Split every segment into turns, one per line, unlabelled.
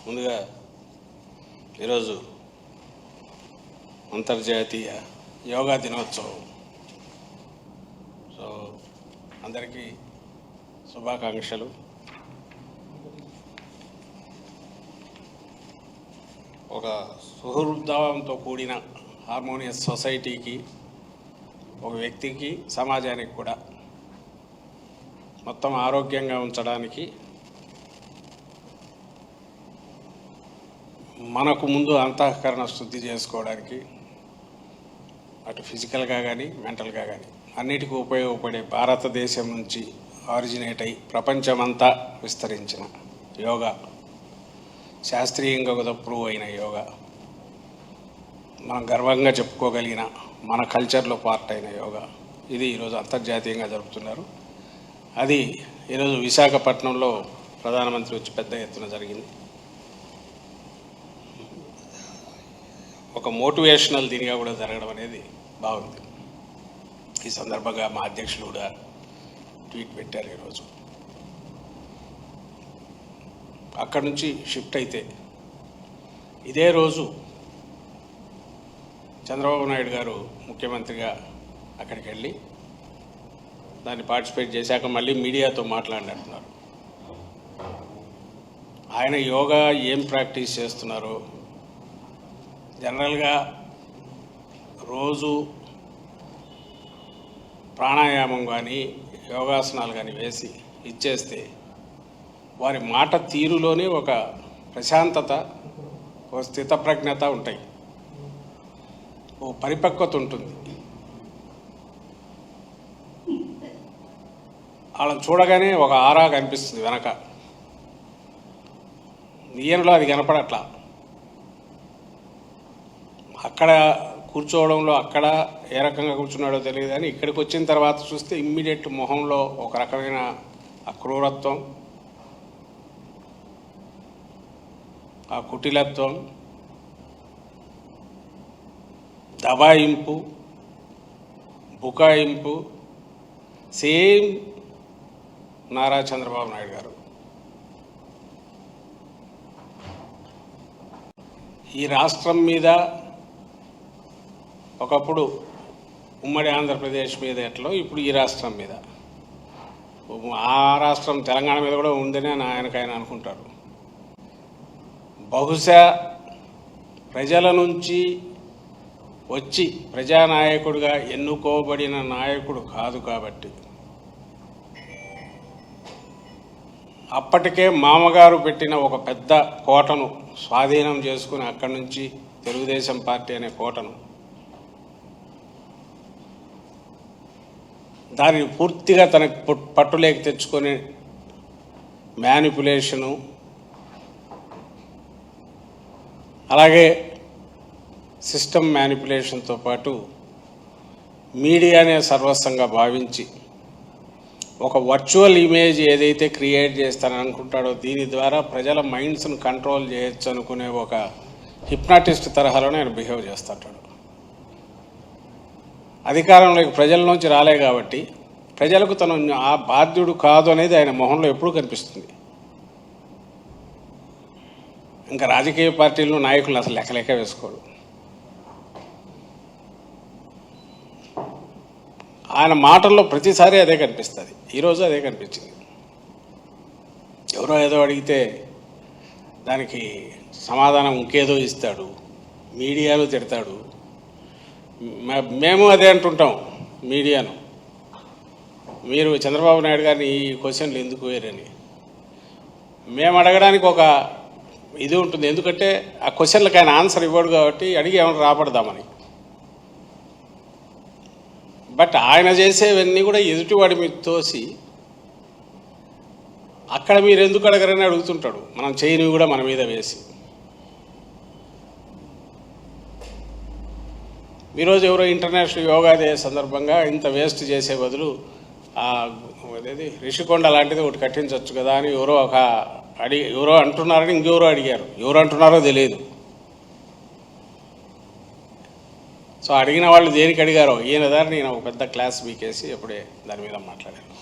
ముందుగా ఈరోజు అంతర్జాతీయ యోగా దినోత్సవం. సో అందరికీ శుభాకాంక్షలు. ఒక సుహృద్భావంతో కూడిన హార్మోనియస్ సొసైటీకి, ఒక వ్యక్తికి, సమాజానికి కూడా మొత్తం ఆరోగ్యంగా ఉంచడానికి మనకు ముందు అంతఃకరణ శుద్ధి చేసుకోవడానికి అటు ఫిజికల్గా కానీ మెంటల్గా కానీ అన్నిటికీ ఉపయోగపడే భారతదేశం నుంచి ఆరిజినేట్ అయి ప్రపంచమంతా విస్తరించిన యోగా, శాస్త్రీయంగా కూడా ప్రూవ్ అయిన యోగా, మనం గర్వంగా చెప్పుకోగలిగిన మన కల్చర్లో పార్ట్ అయిన యోగా, ఇది ఈరోజు అంతర్జాతీయంగా జరుపుతున్నారు. అది ఈరోజు విశాఖపట్నంలో ప్రధానమంత్రి వచ్చి పెద్ద ఎత్తున జరిగింది. ఒక మోటివేషనల్ దీనిగా కూడా జరగడం అనేది బాగుంది. ఈ సందర్భంగా మా అధ్యక్షులు కూడా ట్వీట్ పెట్టారు. ఈరోజు అక్కడి నుంచి షిఫ్ట్ అయితే ఇదే రోజు చంద్రబాబు నాయుడు గారు ముఖ్యమంత్రిగా అక్కడికి వెళ్ళి దాన్ని పార్టిసిపేట్ చేశాక మళ్ళీ మీడియాతో మాట్లాడినట్టున్నారు. ఆయన యోగా ఏం ప్రాక్టీస్ చేస్తున్నారో, జనరల్గా రోజు ప్రాణాయామం కానీ యోగాసనాలు కానీ వేసి ఇచ్చేస్తే వారి మాట తీరులోనే ఒక ప్రశాంతత, ఒక స్థితప్రజ్ఞత ఉంటాయి, ఓ పరిపక్వత ఉంటుంది. వాళ్ళని చూడగానే ఒక ఆరా కనిపిస్తుంది వెనక. ఈయనలో అది కనపడట్లా. అక్కడ కూర్చోవడంలో అక్కడ ఏ రకంగా కూర్చున్నాడో తెలియదు, కానీ ఇక్కడికి వచ్చిన తర్వాత చూస్తే ఇమ్మీడియట్ మొహంలో ఒక రకమైన అక్రూరత్వం, ఆ కుటిలత్వం, దబాయింపు, బుకాయింపు సేమ్ నారా చంద్రబాబు నాయుడు గారు. ఈ రాష్ట్రం మీద ఒకప్పుడు ఉమ్మడి ఆంధ్రప్రదేశ్ మీద ఎట్లో ఇప్పుడు ఈ రాష్ట్రం మీద, ఆ రాష్ట్రం తెలంగాణ మీద కూడా ఉందని ఆయనకైనా అనుకుంటారు. బహుశా ప్రజల నుంచి వచ్చి ప్రజానాయకుడిగా ఎన్నుకోబడిన నాయకుడు కాదు కాబట్టి అప్పటికే మామగారు పెట్టిన ఒక పెద్ద కోటను స్వాధీనం చేసుకుని అక్కడి నుంచి తెలుగుదేశం పార్టీ అనే కోటను దానిని పూర్తిగా తనకు పట్టులేకి తెచ్చుకొని మ్యానిపులేషను, అలాగే సిస్టమ్ మ్యానిపులేషన్తో పాటు మీడియానే సర్వస్వంగా భావించి ఒక వర్చువల్ ఇమేజ్ ఏదైతే క్రియేట్ చేస్తానని అనుకుంటాడో దీని ద్వారా ప్రజల మైండ్స్ను కంట్రోల్ చేయొచ్చు అనుకునే ఒక హిప్నాటిస్ట్ తరహాలోనే ఆయన బిహేవ్ చేస్తుంటాడు. అధికారంలోకి ప్రజల నుంచి రాలే కాబట్టి ప్రజలకు తను ఆ బాధ్యుడు కాదు అనేది ఆయన మొహంలో ఎప్పుడూ కనిపిస్తుంది. ఇంకా రాజకీయ పార్టీలను నాయకులను అసలు లెక్క వేసుకోడు. ఆయన మాటల్లో ప్రతిసారి అదే కనిపిస్తుంది. ఈరోజు అదే కనిపించింది. ఎవరో ఏదో అడిగితే దానికి సమాధానం ఇంకేదో ఇస్తాడు, మీడియాలో తిడతాడు. మేము అదే అంటుంటాం మీడియాను, మీరు చంద్రబాబు నాయుడు గారిని ఈ క్వశ్చన్లు ఎందుకు వేరని. మేము అడగడానికి ఒక ఇది ఉంటుంది, ఎందుకంటే ఆ క్వశ్చన్లకు ఆయన ఆన్సర్ ఇవ్వడు కాబట్టి అడిగి ఏమైనా రాబడదామని. బట్ ఆయన చేసేవన్నీ కూడా ఎదుటివాడి మీద తోసి అక్కడ మీరు ఎందుకు అడగరని అడుగుతుంటాడు, మనం చేయనివి కూడా మన మీద వేసి. ఈరోజు ఎవరో ఇంటర్నేషనల్ యోగా డే సందర్భంగా ఇంత వేస్ట్ చేసే బదులు అదేది రిషికొండ లాంటిది ఒకటి కట్టించవచ్చు కదా అని ఎవరో అంటున్నారని ఇంకెవరో అడిగారు. ఎవరు అంటున్నారో తెలియదు. సో అడిగిన వాళ్ళు దేనికి అడిగారో ఈయన దాన్ని నేను ఒక పెద్ద క్లాస్ వీకేసి అప్పుడే దాని మీద మాట్లాడాను.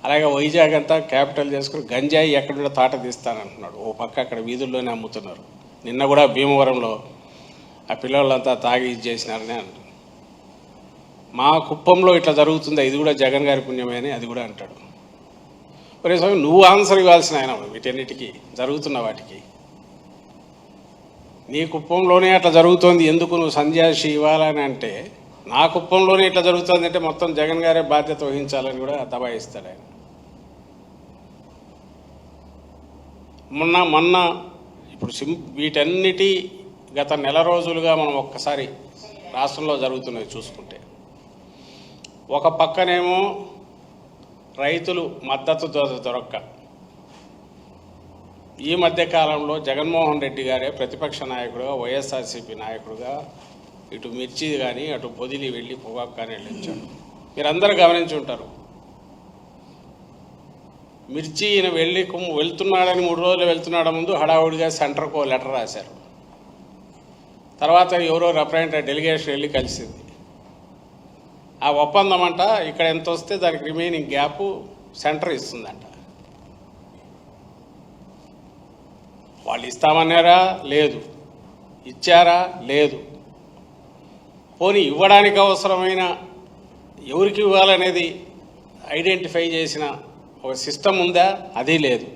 అలాగే వైజాగ్ అంతా క్యాపిటల్ చేసుకుని గంజాయి ఎక్కడుండో తాట తీస్తానంటున్నాడు. ఓ పక్క అక్కడ వీధుల్లోనే అమ్ముతున్నారు. నిన్న కూడా భీమవరంలో ఆ పిల్లలంతా తాగి ఇది చేసినారని అంటారు. మా కుప్పంలో ఇట్లా జరుగుతుంది, ఇది కూడా జగన్ గారి పుణ్యమే అని అది కూడా అంటాడు. ఒరే స్వామి, నువ్వు ఆన్సర్ ఇవ్వాల్సిన ఆయన వీటన్నిటికీ జరుగుతున్న వాటికి. నీ కుప్పంలోనే అట్లా జరుగుతోంది, ఎందుకు నువ్వు సంజాషి ఇవ్వాలని అంటే, నా కుప్పంలోనే ఇట్లా జరుగుతుంది అంటే మొత్తం జగన్ గారే బాధ్యత వహించాలని కూడా దబాయిస్తాడు ఆయన. మొన్న ఇప్పుడు వీటన్నిటి గత నెల రోజులుగా మనం ఒక్కసారి రాష్ట్రంలో జరుగుతున్నవి చూసుకుంటే, ఒక పక్కనేమో రైతులు మద్దతు దొరక్క, ఈ మధ్య కాలంలో జగన్మోహన్ రెడ్డి గారే ప్రతిపక్ష నాయకుడుగా, వైఎస్ఆర్సీపీ నాయకుడుగా ఇటు మిర్చి కానీ అటు పొదిలి వెళ్ళి పొగాకు కానీ వెళ్ళొచ్చాడు. మీరందరూ గమనించి ఉంటారు. మిర్చి ఈయన వెళ్తున్నాడని 3 రోజులు వెళ్తున్నాడు ముందు హడావుడిగా సెంటర్కు లెటర్ రాశారు. తర్వాత ఎవరో రిప్రజెంటేటివ్ డెలిగేషన్ వెళ్ళి కలిసింది. ఆ ఒప్పందం అంట ఇక్కడ ఎంత వస్తే దానికి రిమైనింగ్ గ్యాప్ సెంటర్ ఇస్తుందంట. వాళ్ళు ఇస్తామన్నారా? లేదు. ఇచ్చారా? లేదు. పోనీ ఇవ్వడానికి అవసరమైన ఎవరికి ఇవ్వాలనేది ఐడెంటిఫై చేసిన ఒక సిస్టమ్ ఉందా? అది లేదు.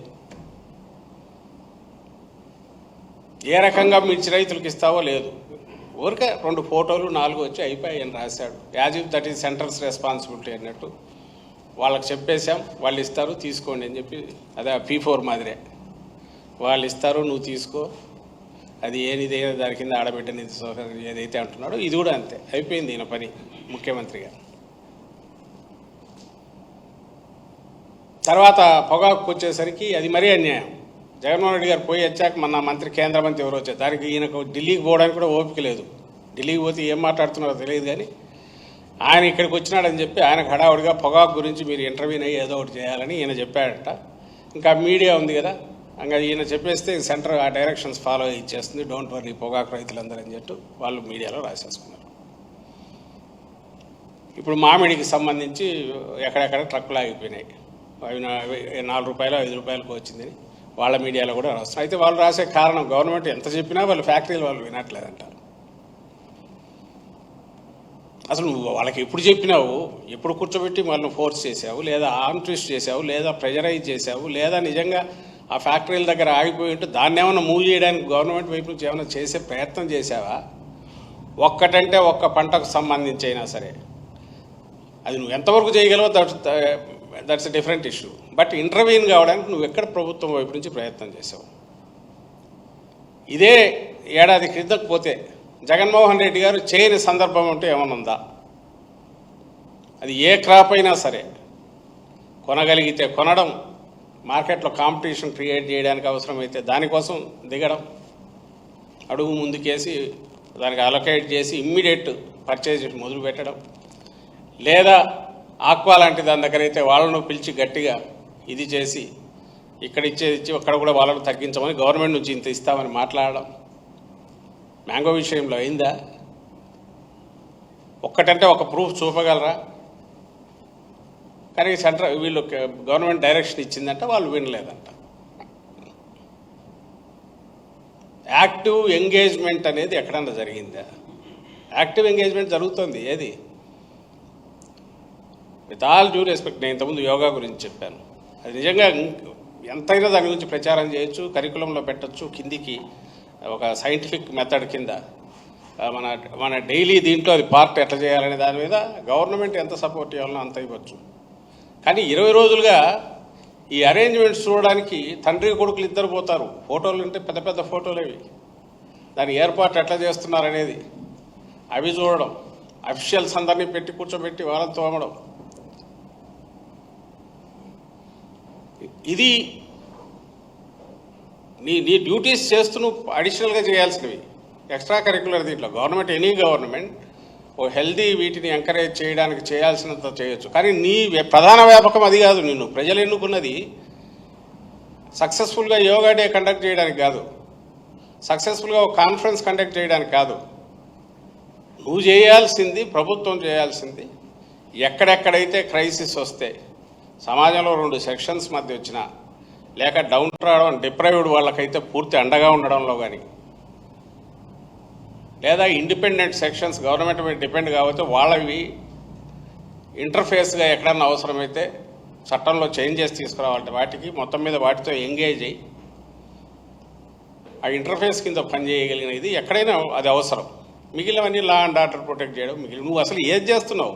ఏ రకంగా మిర్చి రైతులకు ఇస్తావో లేదు. ఊరికే 2 ఫోటోలు 4 వచ్చి అయిపోయాయని రాశాడు. As if that is centres responsibility అన్నట్టు వాళ్ళకి చెప్పేశాం, వాళ్ళు ఇస్తారు తీసుకోండి అని చెప్పి. అదే P4 మాదిరే, వాళ్ళు ఇస్తారు నువ్వు తీసుకో, అది ఏదైనా దాని కింద ఆడబిడ్డ నిధి సౌకర్యం ఏదైతే అంటున్నాడో ఇది కూడా అంతే అయిపోయింది ఈయన పని ముఖ్యమంత్రిగా. తర్వాత పొగాకు వచ్చేసరికి అది మరీ అన్యాయం. జగన్మోహన్ రెడ్డి గారు పోయి వచ్చాక మన మంత్రి కేంద్ర మంత్రి ఎవరు వచ్చారు, దానికి ఈయనకు ఢిల్లీకి పోవడానికి కూడా ఓపిక లేదు. ఢిల్లీకి పోతే ఏం మాట్లాడుతున్నారో తెలియదు, కానీ ఆయన ఇక్కడికి వచ్చినాడని చెప్పి ఆయనకు హడావుడిగా పొగాకు గురించి మీరు ఇంటర్వ్యూని అయ్యి ఏదో ఒకటి చేయాలని ఈయన చెప్పాడంట. ఇంకా మీడియా ఉంది కదా, ఇంకా ఈయన చెప్పేస్తే సెంటర్ ఆ డైరెక్షన్స్ ఫాలో ఇచ్చేస్తుంది, డోంట్ వర్రీ పొగాకు రైతులందరూ అని చెప్పి వాళ్ళు మీడియాలో రాసేసుకున్నారు. ఇప్పుడు మామిడికి సంబంధించి ఎక్కడెక్కడ ట్రక్కులు ఆగిపోయినాయి, అవి 4 రూపాయలు 5 రూపాయలకు వచ్చిందని వాళ్ళ మీడియాలో కూడా రాస్తున్నారు. అయితే వాళ్ళు రాసే కారణం గవర్నమెంట్ ఎంత చెప్పినా వాళ్ళు ఫ్యాక్టరీలు వాళ్ళు వినట్లేదంట. అసలు నువ్వు వాళ్ళకి ఎప్పుడు చెప్పినావు, ఎప్పుడు కూర్చోబెట్టి వాళ్ళని ఫోర్స్ చేసావు, లేదా ఆర్మ్ ట్విస్ట్ చేసావు, లేదా ప్రెజరైజ్ చేసావు, లేదా నిజంగా ఆ ఫ్యాక్టరీల దగ్గర ఆగిపోయి ఉంటే దాన్ని ఏమైనా మూవ్ చేయడానికి గవర్నమెంట్ వైపు నుంచి ఏమైనా చేసే ప్రయత్నం చేసావా? ఒక్కటంటే ఒక్క పంటకు సంబంధించి అయినా సరే అది నువ్వు ఎంతవరకు చేయగలవో that's a different issue. But ఇంటర్వ్యూన్ కావడానికి నువ్వు ఎక్కడ ప్రభుత్వం వైపు నుంచి ప్రయత్నం చేసావు? ఇదే ఏడాది క్రితం పోతే జగన్మోహన్ రెడ్డి గారు చేయని సందర్భం ఉంటే ఏమైనా ఉందా? అది ఏ క్రాప్ అయినా సరే కొనగలిగితే కొనడం, మార్కెట్లో కాంపిటీషన్ క్రియేట్ చేయడానికి అవసరమైతే దానికోసం దిగడం, అడుగు ముందుకేసి దానికి అలొకేట్ చేసి ఇమ్మీడియట్ పర్చేజ్ మొదలు పెట్టడం, లేదా ఆక్వా లాంటి దాని దగ్గర అయితే వాళ్ళను పిలిచి గట్టిగా ఇది చేసి ఇక్కడ ఇచ్చి అక్కడ కూడా వాళ్ళను తగ్గించమని గవర్నమెంట్ నుంచి ఇంత ఇస్తామని మాట్లాడడం. మ్యాంగో విషయంలో అయిందా? ఒక్కటంటే ఒక ప్రూఫ్ చూపగలరా? కానీ వీళ్ళు గవర్నమెంట్ డైరెక్షన్ ఇచ్చిందంట, వాళ్ళు వినలేదంట. యాక్టివ్ ఎంగేజ్మెంట్ అనేది ఎక్కడన్నా జరిగిందా? యాక్టివ్ ఎంగేజ్మెంట్ జరుగుతుంది. ఏది? విత్ ఆల్ డ్యూ రెస్పెక్ట్, నేను ఇంతకుముందు యోగా గురించి చెప్పాను, అది నిజంగా ఎంతైనా దాని గురించి ప్రచారం చేయొచ్చు, కరికులంలో పెట్టచ్చు, కిందికి ఒక సైంటిఫిక్ మెథడ్ కింద మన డైలీ దీంట్లో అది పార్ట్ ఎట్లా చేయాలనే దాని మీద గవర్నమెంట్ ఎంత సపోర్ట్ చేయాలనో అంత ఇవ్వచ్చు. కానీ 20 రోజులుగా ఈ అరేంజ్మెంట్స్ చూడడానికి తండ్రి కొడుకులు ఇద్దరు పోతారు. ఫోటోలు అంటే పెద్ద పెద్ద ఫోటోలు అవి, దాని ఏర్పాటు ఎట్లా చేస్తున్నారనేది అవి చూడడం, అఫీషియల్స్ అందరినీ పెట్టి కూర్చోబెట్టి వాళ్ళని తోమడం, ఇది నీ డ్యూటీస్ చేస్తూ నువ్వు అడిషనల్గా చేయాల్సినవి, ఎక్స్ట్రా కరిక్యులర్. దీంట్లో గవర్నమెంట్, ఎనీ గవర్నమెంట్ ఓ హెల్దీ వీటిని ఎంకరేజ్ చేయడానికి చేయాల్సినంత చేయొచ్చు. కానీ నీ ప్రధాన వ్యాపకం అది కాదు. నిన్ను ప్రజలు ఎన్నుకున్నది సక్సెస్ఫుల్గా యోగా డే కండక్ట్ చేయడానికి కాదు, సక్సెస్ఫుల్గా ఒక కాన్ఫరెన్స్ కండక్ట్ చేయడానికి కాదు. నువ్వు చేయాల్సింది, ప్రభుత్వం చేయాల్సింది, ఎక్కడెక్కడైతే క్రైసిస్ వస్తే సమాజంలో 2 సెక్షన్స్ మధ్య వచ్చిన లేక డౌన్ రావడం డిప్రైవ్డ్ వాళ్ళకైతే పూర్తి అండగా ఉండడంలో కానీ లేదా ఇండిపెండెంట్ సెక్షన్స్ గవర్నమెంట్ మీద డిపెండ్ కాకపోతే వాళ్ళవి ఇంటర్ఫేస్గా ఎక్కడన్నా అవసరమైతే చట్టంలో చేంజెస్ తీసుకురావాలంటే వాటికి మొత్తం మీద వాటితో ఎంగేజ్ అయ్యి ఆ ఇంటర్ఫేస్ కింద పనిచేయగలిగినది ఎక్కడైనా అది అవసరం. మిగిలినవన్నీ లా అండ్ ఆర్డర్ ప్రొటెక్ట్ చేయడం నువ్వు అసలు ఏది చేస్తున్నావు?